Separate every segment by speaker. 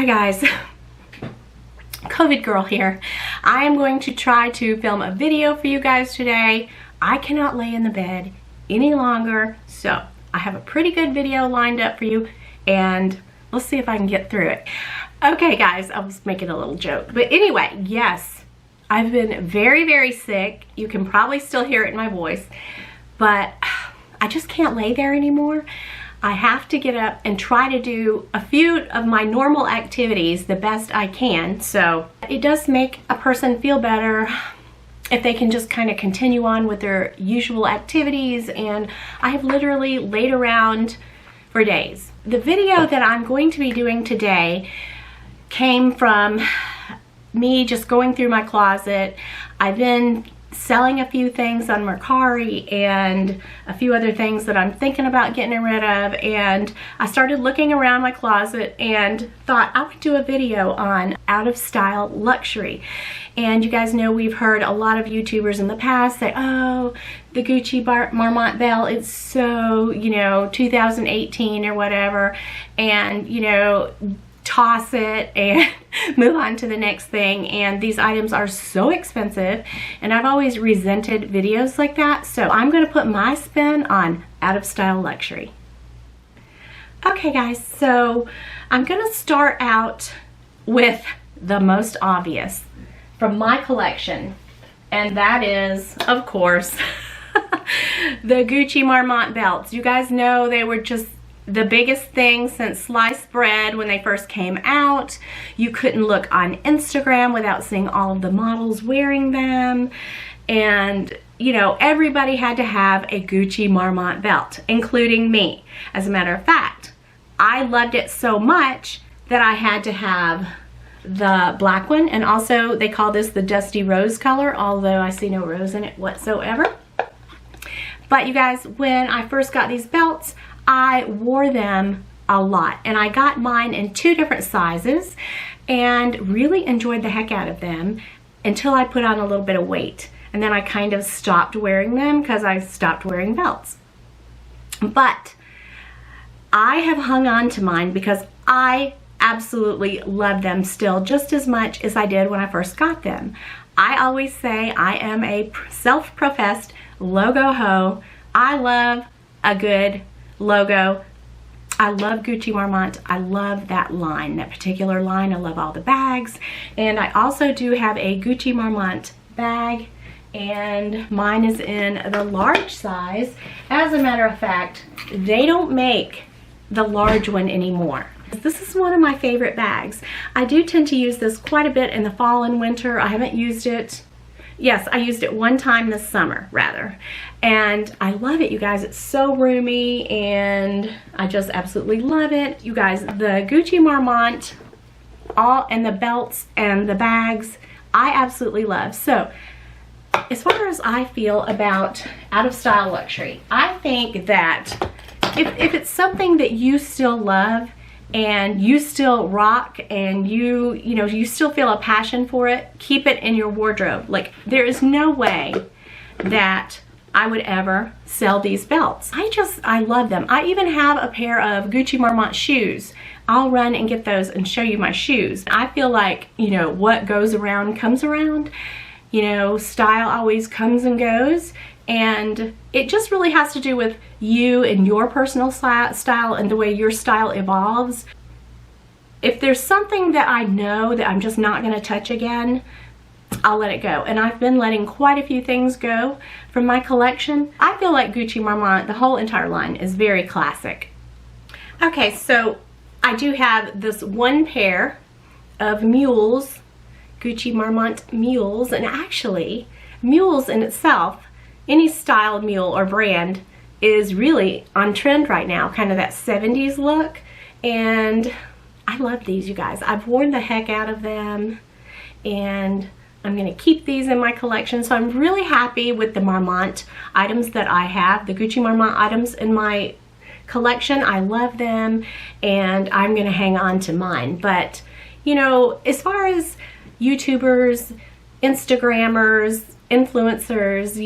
Speaker 1: Hi guys, COVID girl here. I am going to try to film a video for you guys today. I cannot lay in the bed any longer, so I have a pretty good video lined up for you, and let's see if I can get through it. Okay guys, I was making a little joke, but anyway, yes, I've been very sick. You can probably still hear it in my voice, but I just can't lay there anymore. I have to get up and try to do a few of my normal activities the best I can. So it does make a person feel better if they can just kind of continue on with their usual activities. And I have literally laid around for days. The video that I'm going to be doing today came from me just going through my closet. I've been selling a few things on Mercari and a few other things that I'm thinking about getting rid of, and I started looking around my closet and thought I would do a video on out of style luxury. And you guys know we've heard a lot of YouTubers in the past say, oh, the Gucci Marmont belt, it's so, 2018 or whatever, and toss it and move on to the next thing. And these items are so expensive, and I've always resented videos like that, so I'm going to put my spin on out of style luxury. Okay guys, so I'm going to start out with the most obvious from my collection, and that is, of course, the Gucci Marmont belts. You guys know they were just the biggest thing since sliced bread when they first came out. You couldn't look on Instagram without seeing all of the models wearing them. And, everybody had to have a Gucci Marmont belt, including me. As a matter of fact, I loved it so much that I had to have the black one. And also, they call this the Dusty Rose color, although I see no rose in it whatsoever. But you guys, when I first got these belts, I wore them a lot, and I got mine in 2 different sizes and really enjoyed the heck out of them until I put on a little bit of weight, and then I kind of stopped wearing them because I stopped wearing belts. But I have hung on to mine because I absolutely love them still just as much as I did when I first got them. I always say I am a self-professed logo hoe. I love a good logo. I love Gucci Marmont. I love that line, that particular line. I love all the bags. And I also do have a Gucci Marmont bag, and mine is in the large size. As a matter of fact, they don't make the large one anymore. This is one of my favorite bags. I do tend to use this quite a bit in the fall and winter. I haven't used it. Yes, I used it one time this summer, rather. And I love it, you guys. It's so roomy, and I just absolutely love it. You guys, the Gucci Marmont, and the belts and the bags, I absolutely love. So, as far as I feel about out of style luxury, I think that if it's something that you still love, and you still rock, and you still feel a passion for it, keep it in your wardrobe. Like, there is no way that I would ever sell these belts. I love them. I even have a pair of Gucci Marmont shoes. I'll run and get those and show you my shoes. I feel like, what goes around comes around. Style always comes and goes. And it just really has to do with you and your personal style and the way your style evolves. If there's something that I know that I'm just not going to touch again, I'll let it go. And I've been letting quite a few things go from my collection. I feel like Gucci Marmont, the whole entire line, is very classic. Okay, so I do have this one pair of mules, Gucci Marmont mules, and actually, mules in itself, any style mule or brand, is really on trend right now, kind of that 70s look, and I love these, you guys. I've worn the heck out of them, and I'm going to keep these in my collection. So I'm really happy with the Marmont items that I have, the Gucci Marmont items in my collection. I love them, and I'm going to hang on to mine. But, as far as YouTubers, Instagrammers, influencers,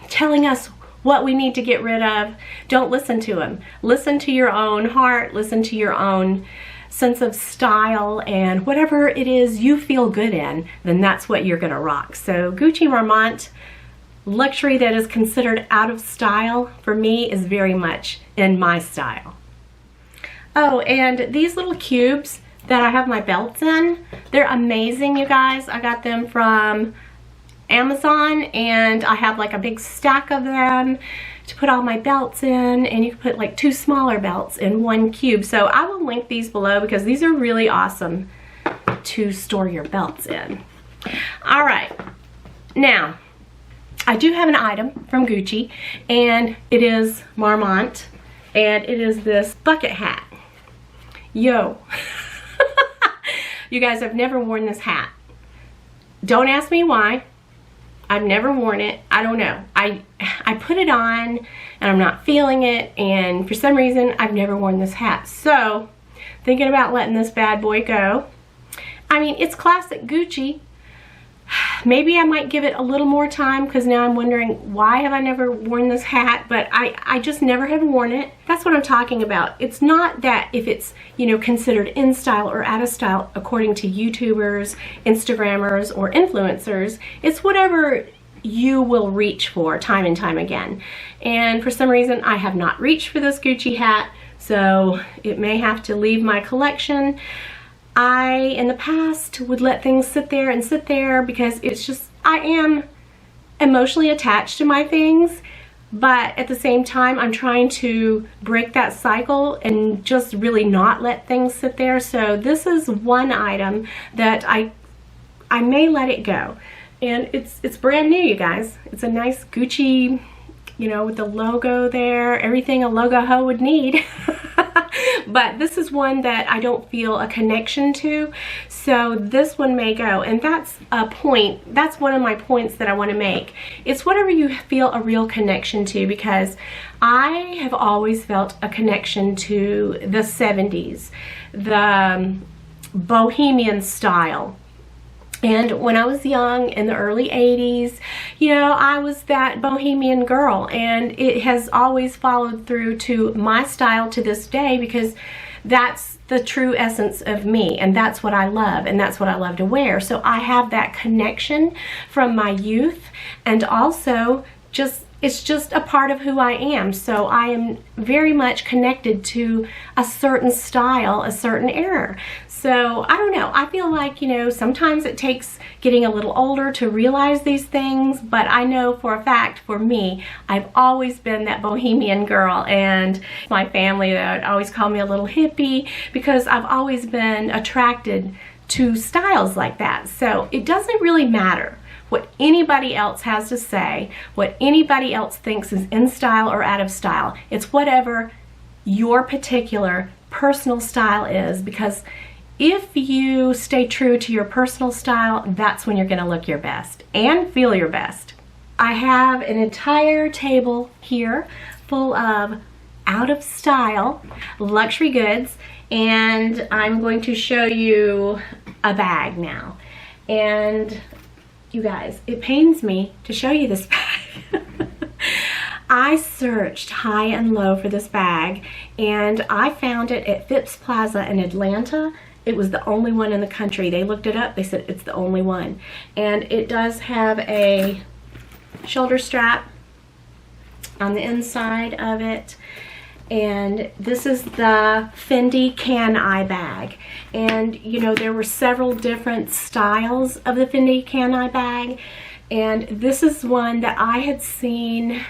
Speaker 1: telling us what we need to get rid of, don't listen to them. Listen to your own heart, listen to your own sense of style and whatever it is you feel good in, then that's what you're gonna rock. So Gucci Marmont luxury that is considered out of style for me is very much in my style. Oh, and these little cubes that I have my belts in, they're amazing, you guys. I got them from Amazon, and I have like a big stack of them to put all my belts in, and you can put like 2 smaller belts in 1 cube. So I will link these below because these are really awesome to store your belts in. All right, now I do have an item from Gucci, and it is Marmont, and it is this bucket hat. Yo. You guys, I've never worn this hat. Don't ask me why. I've never worn it. I don't know. I put it on and I'm not feeling it, and for some reason I've never worn this hat. So thinking about letting this bad boy go. I mean, it's classic Gucci. Maybe I might give it a little more time, because now I'm wondering, why have I never worn this hat? But I just never have worn it. That's what I'm talking about. It's not that if it's, you know, considered in style or out of style according to YouTubers, Instagrammers, or influencers. It's whatever you will reach for time and time again. And for some reason, I have not reached for this Gucci hat, so it may have to leave my collection. I, in the past, would let things sit there because it's just, I am emotionally attached to my things, but at the same time, I'm trying to break that cycle and just really not let things sit there. So this is one item that I may let it go. And it's brand new, you guys. It's a nice Gucci, you know, with the logo there, everything a logo hoe would need. But this is one that I don't feel a connection to, so this one may go. And that's a point, that's one of my points that I want to make. It's whatever you feel a real connection to, because I have always felt a connection to the 70s, the bohemian style. And when I was young in the early 80s, you know, I was that bohemian girl, and it has always followed through to my style to this day, because that's the true essence of me, and that's what I love, and that's what I love to wear. So I have that connection from my youth, and also just it's just a part of who I am. So I am very much connected to a certain style, a certain era. So I don't know, I feel like, you know, sometimes it takes getting a little older to realize these things, but I know for a fact, for me, I've always been that bohemian girl, and my family would always call me a little hippie, because I've always been attracted to styles like that. So it doesn't really matter what anybody else has to say, what anybody else thinks is in style or out of style. It's whatever your particular personal style is, because if you stay true to your personal style, that's when you're gonna look your best and feel your best. I have an entire table here full of out of style luxury goods, and I'm going to show you a bag now. And you guys, it pains me to show you this bag. I searched high and low for this bag, and I found it at Phipps Plaza in Atlanta. It was the only one in the country. They looked it up, they said it's the only one. And it does have a shoulder strap on the inside of it. And this is the Fendi Can I bag. And you know, there were several different styles of the Fendi Can I bag, and this is one that I had seen.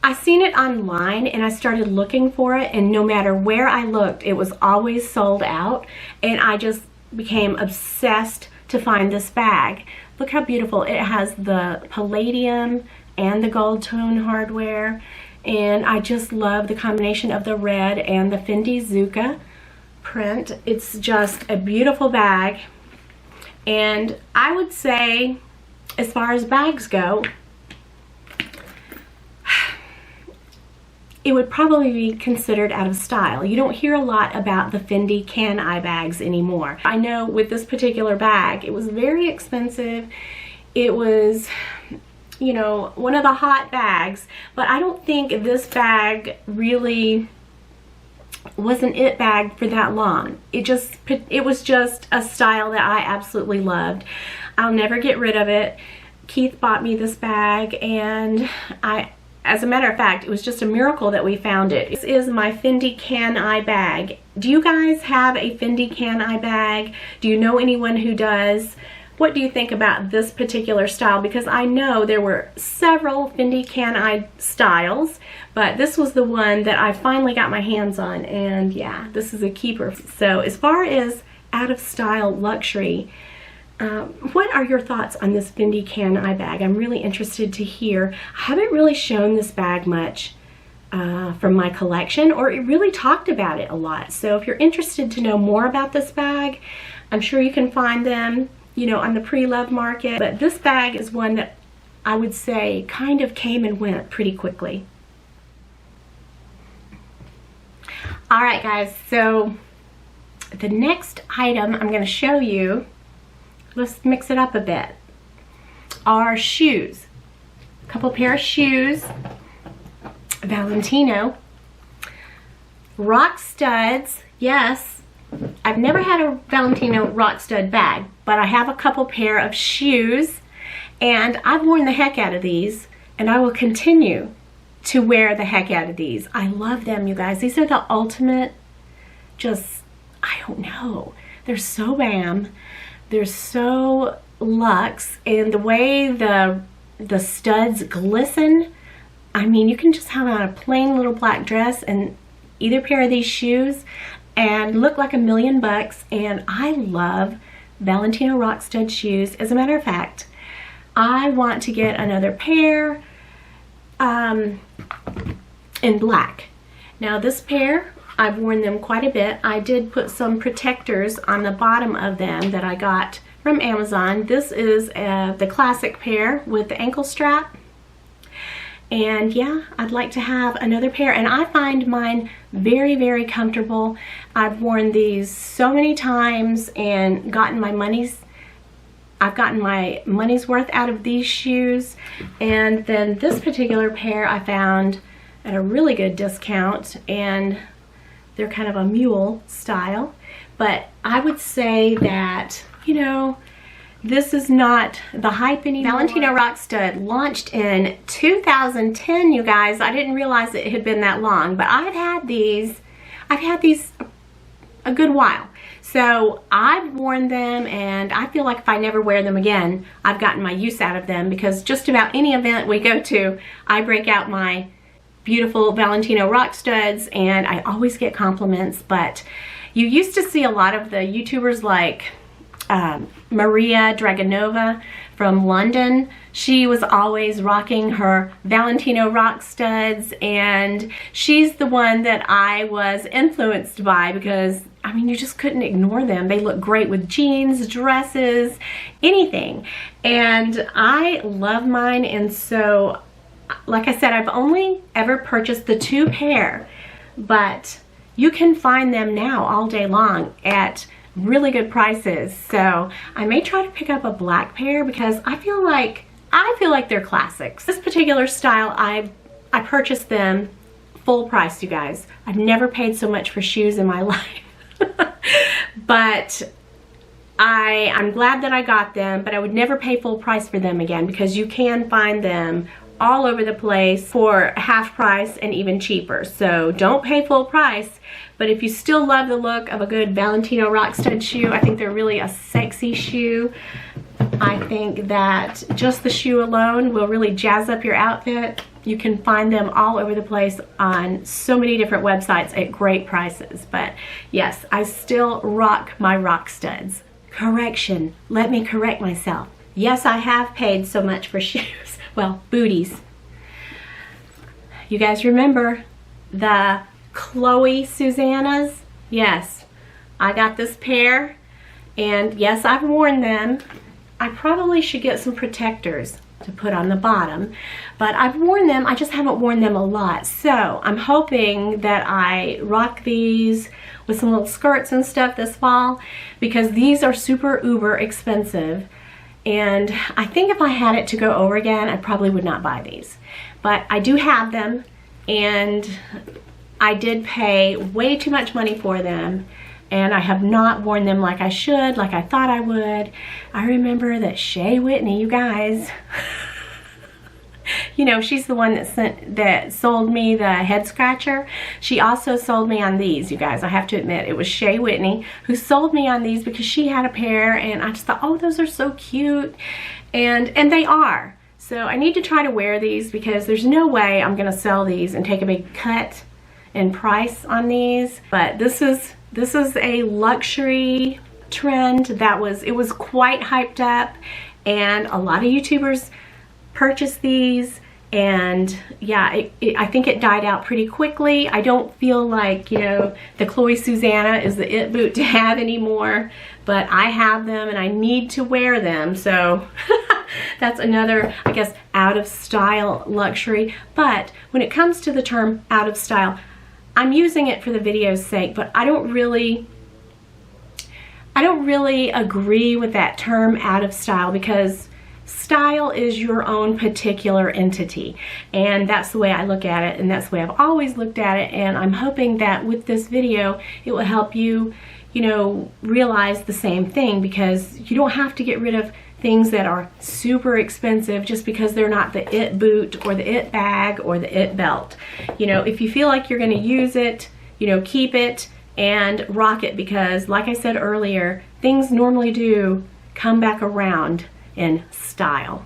Speaker 1: I seen it online, and I started looking for it, and no matter where I looked, it was always sold out, and I just became obsessed to find this bag. Look how beautiful. It has the palladium and the gold tone hardware. And I just love the combination of the red and the Fendi Zucca print. It's just a beautiful bag. And I would say, as far as bags go, it would probably be considered out of style. You don't hear a lot about the Fendi Can I bags anymore. I know with this particular bag, it was very expensive. It was, you know, one of the hot bags, but I don't think this bag really wasn't it bag for that long. It was just a style that I absolutely loved. I'll never get rid of it. Keith bought me this bag, and as a matter of fact, it was just a miracle that we found it. This is my Fendi Can I bag. Do you guys have a Fendi Can I bag? Do you know anyone who does? What do you think about this particular style? Because I know there were several Fendi Can I styles, but this was the one that I finally got my hands on, and yeah, this is a keeper. So as far as out of style luxury, what are your thoughts on this Fendi Can I bag? I'm really interested to hear. I haven't really shown this bag much from my collection, or really talked about it a lot. So if you're interested to know more about this bag, I'm sure you can find them, you know, on the pre-loved market. But this bag is one that I would say kind of came and went pretty quickly. All right, guys, so the next item I'm going to show you, let's mix it up a bit, are shoes. A couple pair of shoes, Valentino, rock studs. Yes, I've never had a Valentino rock stud bag, but I have a couple pair of shoes, and I've worn the heck out of these, and I will continue to wear the heck out of these. I love them, you guys. These are the ultimate, just, I don't know, they're so bam. They're so luxe, and the way the studs glisten, I mean, you can just have on a plain little black dress and either pair of these shoes and look like $1,000,000. And I love Valentino rock stud shoes. As a matter of fact, I want to get another pair in black. Now this pair, I've worn them quite a bit. I did put some protectors on the bottom of them that I got from Amazon. This is the classic pair with the ankle strap. And yeah, I'd like to have another pair, and I find mine very, very comfortable. I've worn these so many times and gotten my money's worth out of these shoes. And then this particular pair I found at a really good discount, and they're kind of a mule style. But I would say that, you know, this is not the hype anymore. Valentino rock stud launched in 2010, you guys. I didn't realize it had been that long, but I've had these a good while. So I've worn them, and I feel like if I never wear them again, I've gotten my use out of them, because just about any event we go to, I break out my beautiful Valentino rock studs, and I always get compliments. But you used to see a lot of the YouTubers like Maria Dragonova from London. She was always rocking her Valentino rock studs, and she's the one that I was influenced by, because I mean, you just couldn't ignore them. They look great with jeans, dresses, anything. And I love mine, and so like I said, I've only ever purchased the 2 pair, but you can find them now all day long at really good prices. So I may try to pick up a black pair, because I feel like they're classics. This particular style, I purchased them full price, you guys. I've never paid so much for shoes in my life. But I'm glad that I got them, but I would never pay full price for them again, because you can find them all over the place for half price and even cheaper. So don't pay full price, but if you still love the look of a good Valentino rock stud shoe, I think they're really a sexy shoe. I think that just the shoe alone will really jazz up your outfit. You can find them all over the place on so many different websites at great prices. But yes, I still rock my rock studs. Correction, let me correct myself. Yes, I have paid so much for shoes. Well, booties. You guys remember the Chloe Susannas? Yes, I got this pair, and yes, I've worn them. I probably should get some protectors to put on the bottom, but I've worn them. I just haven't worn them a lot. So I'm hoping that I rock these with some little skirts and stuff this fall, because these are super uber expensive. And I think if I had it to go over again, I probably would not buy these. But I do have them, and I did pay way too much money for them, and I have not worn them like I should, like I thought I would. I remember that Shea Whitney, you guys, you know, she's the one that sold me the head scratcher. She also sold me on these, you guys. I have to admit, it was Shea Whitney who sold me on these because she had a pair, and I just thought, oh, those are so cute, and they are. So I need to try to wear these because there's no way I'm gonna sell these and take a big cut in price on these. But this is a luxury trend that it was quite hyped up, and a lot of YouTubers purchased these, and yeah, I think it died out pretty quickly. I don't feel like, you know, the Chloe Susanna is the it boot to have anymore, but I have them and I need to wear them, so that's another, I guess, out of style luxury. But when it comes to the term out of style, I'm using it for the video's sake, but I don't really agree with that term out of style, because style is your own particular entity, and that's the way I look at it, and that's the way I've always looked at it. And I'm hoping that with this video it will help you, you know, realize the same thing, because you don't have to get rid of things that are super expensive just because they're not the it boot or the it bag or the it belt. You know, if you feel like you're going to use it, you know, keep it and rock it, because like I said earlier, things normally do come back around in style.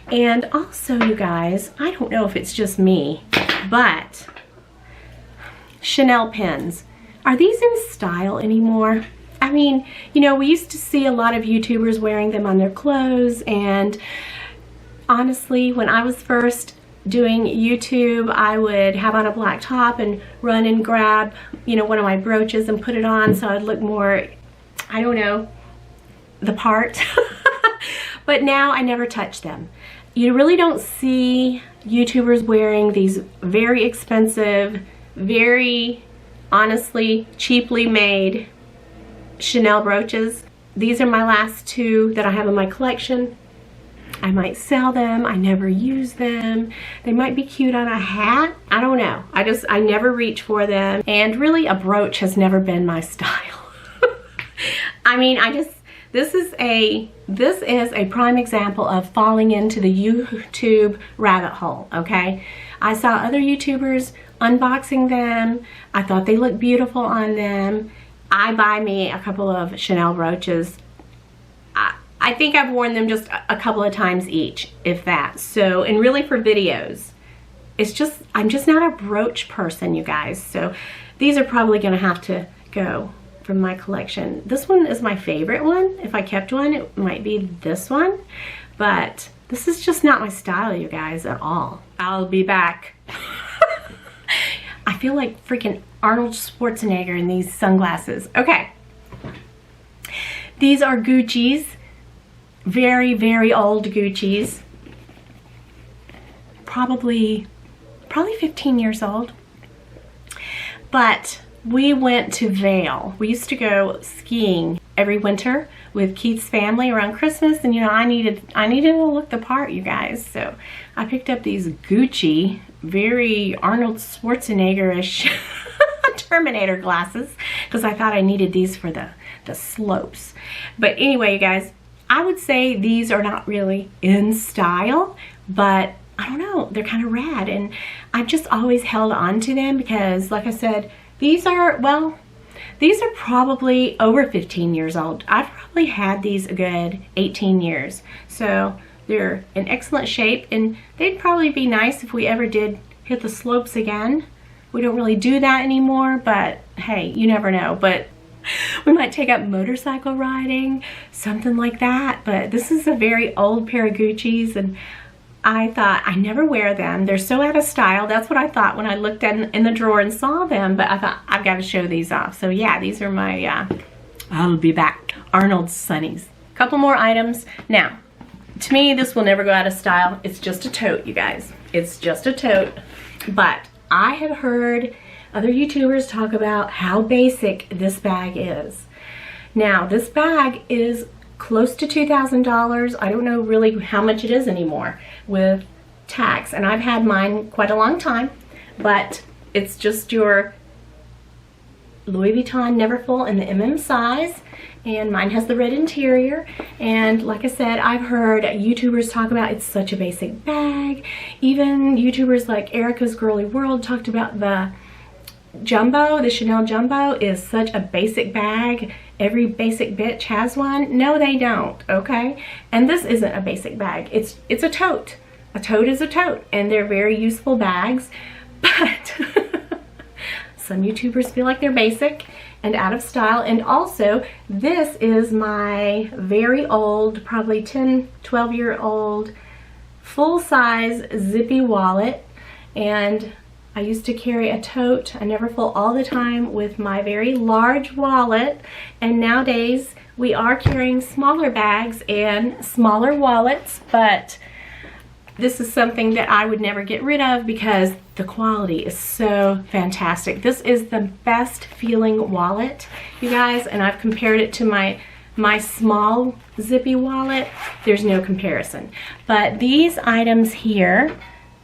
Speaker 1: And also, you guys, I don't know if it's just me, but Chanel pens, are these in style anymore? I mean, you know, we used to see a lot of YouTubers wearing them on their clothes, and honestly, when I was first doing YouTube, I would have on a black top and run and grab, you know, one of my brooches and put it on so I'd look more, I don't know, the part. But now I never touch them. You really don't see YouTubers wearing these very expensive, very honestly cheaply made Chanel brooches. These are my last two that I have in my collection. I might sell them. I never use them. They might be cute on a hat. I don't know. I never reach for them. And really, a brooch has never been my style. I mean, this is a prime example of falling into the YouTube rabbit hole, okay? I saw other YouTubers unboxing them. I thought they looked beautiful on them. I buy me a couple of Chanel brooches. I think I've worn them just a couple of times each, if that. So, and really for videos, I'm just not a brooch person, you guys. So these are probably gonna have to go from my collection. This one is my favorite one. If I kept one, it might be this one. But this is just not my style, you guys, at all. I'll be back. I feel like freaking Arnold Schwarzenegger in these sunglasses. Okay. These are Gucci's. Very, very old Gucci's. Probably 15 years old. But we went to Vail. We used to go skiing every winter with Keith's family around Christmas, and you know, I needed to look the part, you guys. So I picked up these Gucci, very Arnold Schwarzenegger-ish Terminator glasses, because I thought I needed these for the slopes. But anyway, you guys, I would say these are not really in style, but I don't know, they're kind of rad, and I've just always held on to them because, like I said, these are probably over 15 years old. I've probably had these a good 18 years. So they're in excellent shape, and they'd probably be nice if we ever did hit the slopes again. We don't really do that anymore, but hey, you never know. But we might take up motorcycle riding, something like that. But this is a very old pair of Gucci's, and I thought, I never wear them. They're so out of style. That's what I thought when I looked in the drawer and saw them. But I thought, I've got to show these off. So yeah, these are my, I'll be back, Arnold Sunnies. Couple more items. Now, to me, this will never go out of style. It's just a tote, you guys. It's just a tote. But I have heard other YouTubers talk about how basic this bag is. Now, this bag is close to $2,000. I don't know really how much it is anymore with tax, and I've had mine quite a long time, but It's just your Louis Vuitton Neverfull in the MM size, and mine has the red interior. And like I said, I've heard YouTubers talk about it's such a basic bag. Even YouTubers like Erica's Girly World talked about the Jumbo, the Chanel Jumbo is such a basic bag. Every basic bitch has one. No, they don't, okay? And this isn't a basic bag. It's a tote. A tote is a tote, and they're very useful bags, but some YouTubers feel like they're basic and out of style. And also, this is my very old, probably 10, 12-year-old, full-size zippy wallet. And I used to carry a tote, a Neverfull, all the time with my very large wallet. And nowadays, we are carrying smaller bags and smaller wallets, but this is something that I would never get rid of because the quality is so fantastic. This is the best feeling wallet, you guys, and I've compared it to my small zippy wallet. There's no comparison. But these items here,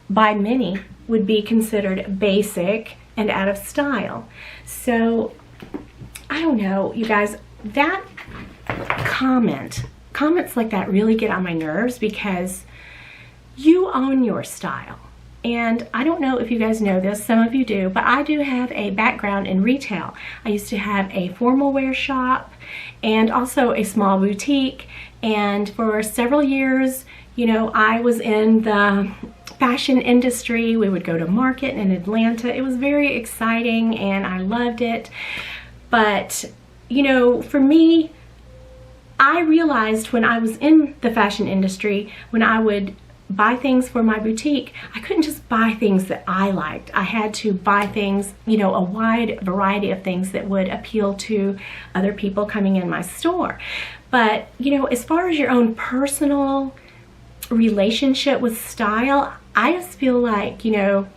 Speaker 1: by many, would be considered basic and out of style. So, I don't know, you guys, that comments like that really get on my nerves because you own your style. And I don't know if you guys know this, some of you do, but I do have a background in retail. I used to have a formal wear shop and also a small boutique. And for several years, you know, I was in the fashion industry. We would go to market in Atlanta. It was very exciting and I loved it. But, you know, for me, I realized when I was in the fashion industry, when I would buy things for my boutique, I couldn't just buy things that I liked. I had to buy things, you know, a wide variety of things that would appeal to other people coming in my store. But, you know, as far as your own personal relationship with style, I just feel like, you know,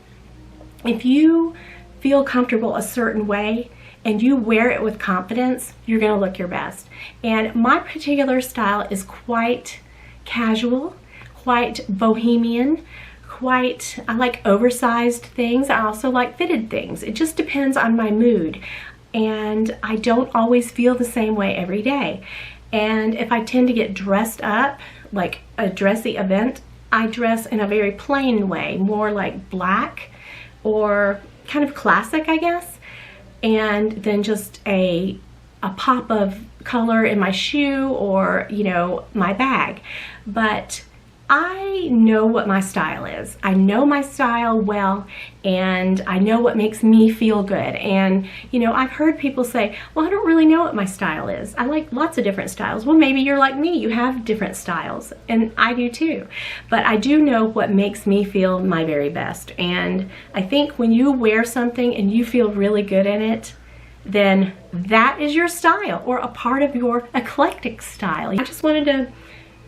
Speaker 1: if you feel comfortable a certain way and you wear it with confidence, you're gonna look your best. And my particular style is quite casual, quite bohemian, I like oversized things. I also like fitted things. It just depends on my mood. And I don't always feel the same way every day. And if I tend to get dressed up, like a dressy event, I dress in a very plain way, more like black or kind of classic, I guess. And then just a pop of color in my shoe or, you know, my bag. But I know what my style is. I know my style well, and I know what makes me feel good. And, you know, I've heard people say, well, I don't really know what my style is. I like lots of different styles. Well, maybe you're like me. You have different styles, and I do too. But I do know what makes me feel my very best. And I think when you wear something and you feel really good in it, then that is your style, or a part of your eclectic style. I just wanted to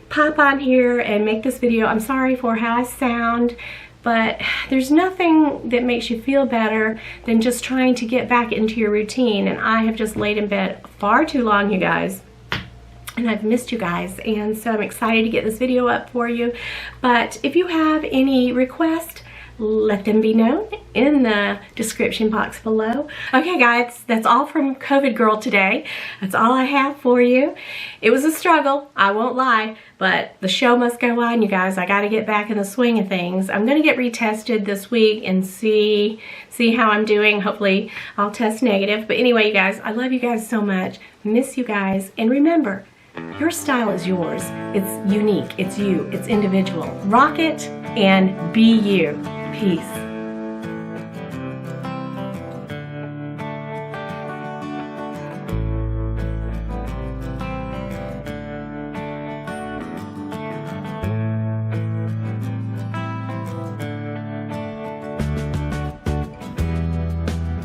Speaker 1: pop on here and make this video. I'm sorry for how I sound, but there's nothing that makes you feel better than just trying to get back into your routine. And I have just laid in bed far too long, you guys, and I've missed you guys, and so I'm excited to get this video up for you. But if you have any requests, let them be known in the description box below. Okay guys, that's all from COVID Girl today. That's all I have for you. It was a struggle, I won't lie, but the show must go on, you guys. I gotta get back in the swing of things. I'm gonna get retested this week and see how I'm doing. Hopefully I'll test negative. But anyway, you guys, I love you guys so much. Miss you guys. And remember, your style is yours. It's unique, it's you, it's individual. Rock it and be you. Peace.